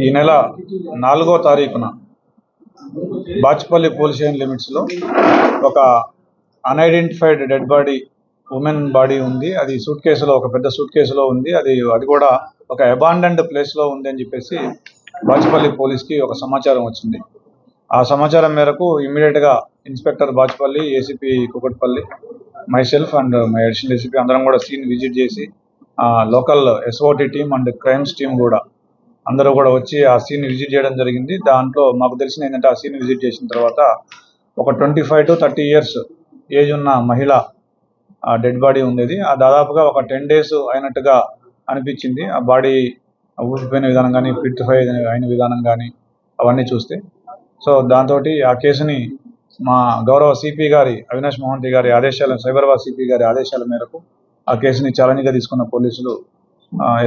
ఈ నెల 4వ తారీఖున బాచ్పల్లి పోలీస్ స్టేషన్ లిమిట్స్లో ఒక unidentified dead body, women body ఉంది. అది సూట్ కేసులో, ఒక పెద్ద సూట్ కేసులో ఉంది. అది కూడా ఒక అబాండన్డ్ ప్లేస్లో ఉంది అని చెప్పేసి బాచ్పల్లి పోలీస్కి ఒక సమాచారం వచ్చింది. ఆ సమాచారం మేరకు ఇమ్మీడియట్గా inspector Bachupally, ACP Kukatpally, myself and my additional ACP అందరం కూడా సీన్ విజిట్ చేసి local SOT team and crimes team కూడా అందరూ కూడా వచ్చి ఆ సీన్ విజిట్ చేయడం జరిగింది. దాంట్లో మాకు తెలిసిన ఏంటంటే, ఆ సీన్ విజిట్ చేసిన తర్వాత ఒక 25 to 30 years ఏజ్ ఉన్న మహిళ డెడ్ బాడీ ఉండేది. ఆ దాదాపుగా ఒక 10 days అయినట్టుగా అనిపించింది. ఆ బాడీ ఊపిపోయిన విధానం కానీ, ఫిట్ఫై అయిన విధానం కానీ అవన్నీ చూస్తే. సో దాంతో ఆ కేసుని మా గౌరవ సిపి గారి అవినాష్ మోహంతి గారి ఆదేశాల, సైబరాబాద్ సిపి గారి ఆదేశాల మేరకు ఆ కేసుని ఛాలెంజ్గా తీసుకున్న పోలీసులు,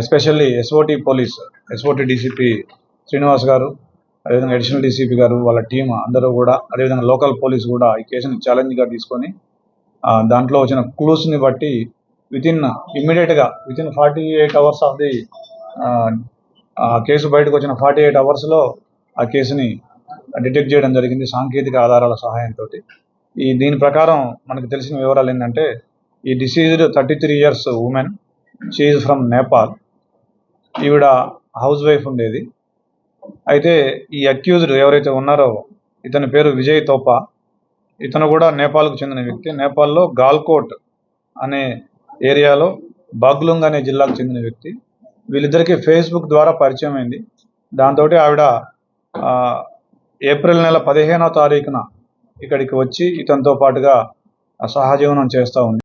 ఎస్పెషల్లీ ఎస్ఓటీ డీసీపీ శ్రీనివాస్ గారు, అదేవిధంగా అడిషనల్ డీసీపీ గారు, వాళ్ళ టీం అందరూ కూడా, అదేవిధంగా లోకల్ పోలీసు కూడా ఈ కేసుని ఛాలెంజ్గా తీసుకొని దాంట్లో వచ్చిన క్లూస్ని బట్టి ఇమ్మీడియట్గా within 48 hours of the case బయటకు వచ్చిన 48 hours ఆ కేసుని డిటెక్ట్ చేయడం జరిగింది సాంకేతిక ఆధారాల సహాయంతో. దీని ప్రకారం మనకు తెలిసిన వివరాలు ఏంటంటే, ఈ deceased 33 years women, she is from Nepal. ఈవిడ హౌస్ వైఫ్ ఉండేది. అయితే ఈ అక్యూజ్డ్ ఎవరైతే ఉన్నారో ఇతని పేరు విజయ్ తోపా. ఇతను కూడా నేపాల్కు చెందిన వ్యక్తి. నేపాల్లో గాల్కోట్ అనే ఏరియాలో బాగ్లుంగ్ అనే జిల్లాకు చెందిన వ్యక్తి. వీళ్ళిద్దరికీ ఫేస్బుక్ ద్వారా పరిచయం అయింది. దాంతో ఆవిడ ఏప్రిల్ నెల 15వ తారీఖున ఇక్కడికి వచ్చి ఇతనితో పాటుగా సహజీవనం చేస్తూ ఉంది.